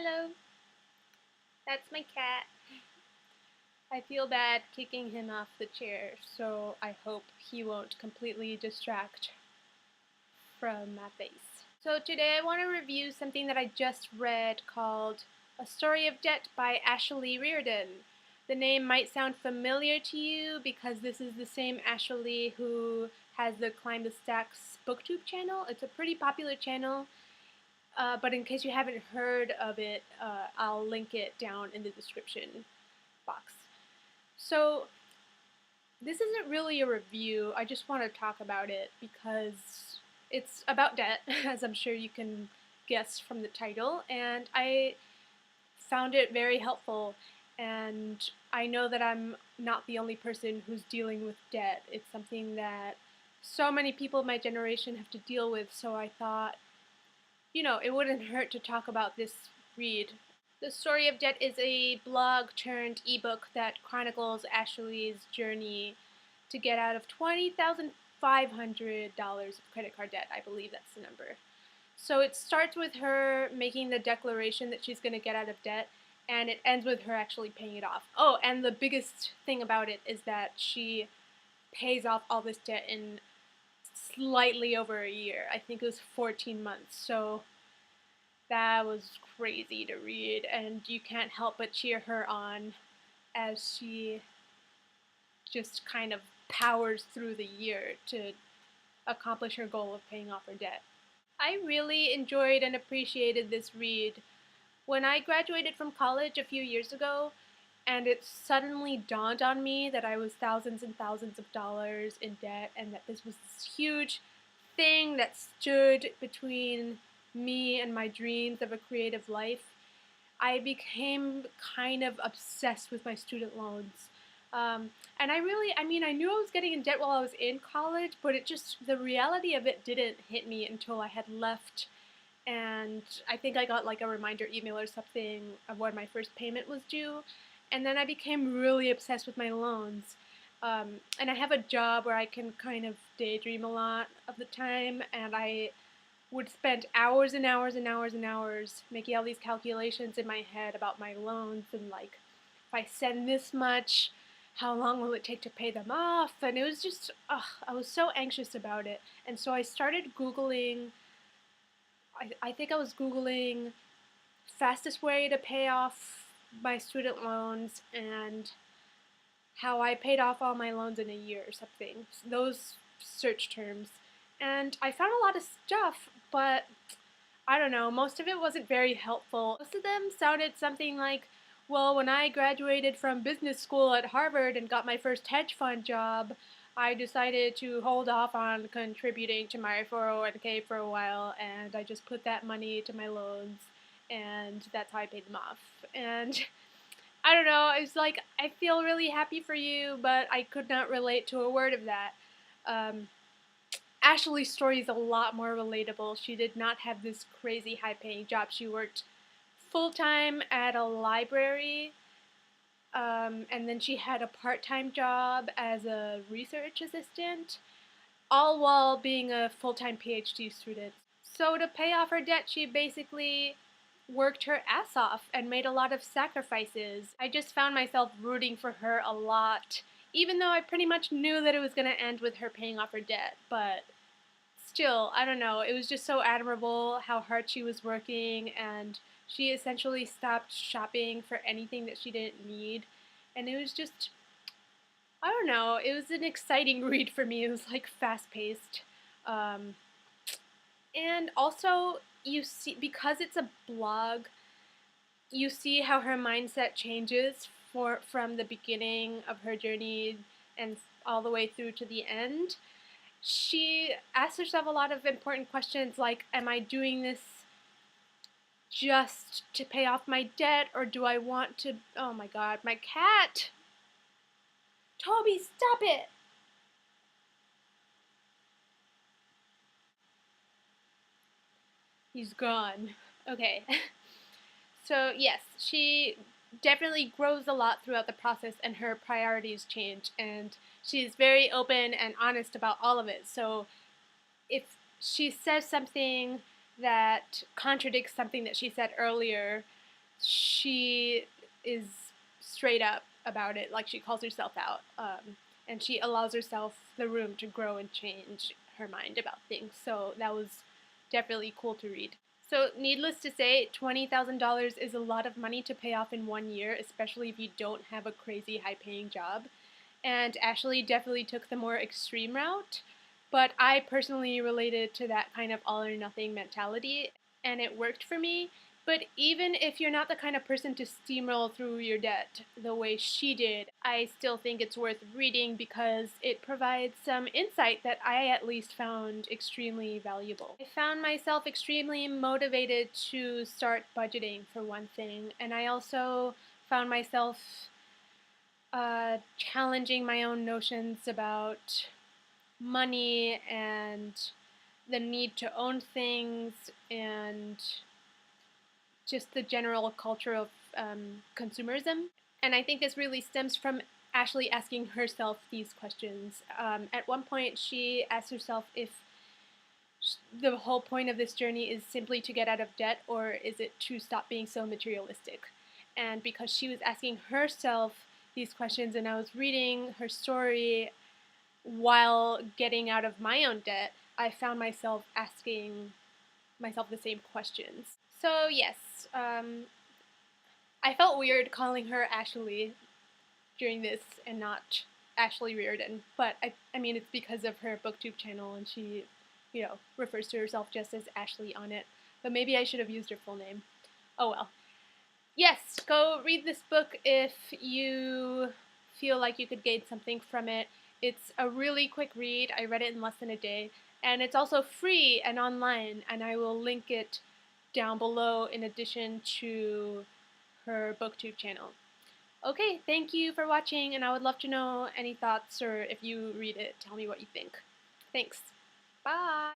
Hello, that's my cat. I feel bad kicking him off the chair, so I hope he won't completely distract from my face. So today I want to review something that I just read called A Story of Debt by Ashley Riordan. The name might sound familiar to you because this is the same Ashley who has the Climb the Stacks booktube channel. It's a pretty popular channel. But in case you haven't heard of it, I'll link it down in the description box. So this isn't really a review, I just want to talk about it because it's about debt, as I'm sure you can guess from the title, and I found it very helpful, and I know that I'm not the only person who's dealing with debt. It's something that so many people in my generation have to deal with, so I thought, it wouldn't hurt to talk about this read. The Story of Debt is a blog turned ebook that chronicles Ashley's journey to get out of $20,500 of credit card debt. I believe that's the number. So it starts with her making the declaration that she's going to get out of debt, and it ends with her actually paying it off. Oh, and the biggest thing about it is that she pays off all this debt in slightly over a year. I think it was 14 months. So that was crazy to read, and you can't help but cheer her on as she just kind of powers through the year to accomplish her goal of paying off her debt. I really enjoyed and appreciated this read. When I graduated from college a few years ago, and it suddenly dawned on me that I was thousands and thousands of dollars in debt, and that this was this huge thing that stood between me and my dreams of a creative life, I became kind of obsessed with my student loans. And I knew I was getting in debt while I was in college, but the reality of it didn't hit me until I had left. And I think I got like a reminder email or something of when my first payment was due. And then I became really obsessed with my loans. And I have a job where I can kind of daydream a lot of the time, and I would spend hours and hours and hours and hours making all these calculations in my head about my loans, and like, if I send this much, how long will it take to pay them off? And it was just, I was so anxious about it. And so I started Googling, I think I was Googling fastest way to pay off my student loans and how I paid off all my loans in a year or something. Those search terms. And I found a lot of stuff, but I don't know, most of it wasn't very helpful. Most of them sounded something like, well, when I graduated from business school at Harvard and got my first hedge fund job, I decided to hold off on contributing to my 401k for a while, and I just put that money to my loans, and that's how I paid them off. And I don't know, it's like, I feel really happy for you, but I could not relate to a word of that. Ashley's story is a lot more relatable. She did not have this crazy high-paying job. She worked full-time at a library, and then she had a part-time job as a research assistant, all while being a full-time PhD student. So to pay off her debt, she basically worked her ass off and made a lot of sacrifices. I just found myself rooting for her a lot, even though I pretty much knew that it was going to end with her paying off her debt. But still, I don't know, it was just so admirable how hard she was working, and she essentially stopped shopping for anything that she didn't need. And it was just, I don't know, it was an exciting read for me. It was like fast-paced. And also, you see, because it's a blog, you see how her mindset changes from the beginning of her journey and all the way through to the end. She asks herself a lot of important questions like, am I doing this just to pay off my debt, or do I want to... Oh my god, my cat! Toby, stop it! He's gone. Okay. So yes, she definitely grows a lot throughout the process, and her priorities change, and she's very open and honest about all of it. So if she says something that contradicts something that she said earlier, she is straight up about it. Like, she calls herself out, and she allows herself the room to grow and change her mind about things. So that was definitely cool to read. So, needless to say, $20,000 is a lot of money to pay off in 1 year, especially if you don't have a crazy high paying job. And Ashley definitely took the more extreme route, but I personally related to that kind of all or nothing mentality, and it worked for me. But even if you're not the kind of person to steamroll through your debt the way she did, I still think it's worth reading because it provides some insight that I at least found extremely valuable. I found myself extremely motivated to start budgeting, for one thing, and I also found myself challenging my own notions about money and the need to own things and just the general culture of consumerism. And I think this really stems from Ashley asking herself these questions. At one point, she asked herself if the whole point of this journey is simply to get out of debt, or is it to stop being so materialistic? And because she was asking herself these questions and I was reading her story while getting out of my own debt, I found myself asking myself the same questions. So, yes, I felt weird calling her Ashley during this and not Ashley Riordan, but I mean, it's because of her booktube channel and she, refers to herself just as Ashley on it. But maybe I should have used her full name. Oh well. Yes, go read this book if you feel like you could gain something from it. It's a really quick read. I read it in less than a day. And it's also free and online, and I will link it down below in addition to her booktube channel. Okay, thank you for watching, and I would love to know any thoughts, or if you read it, tell me what you think. Thanks. Bye!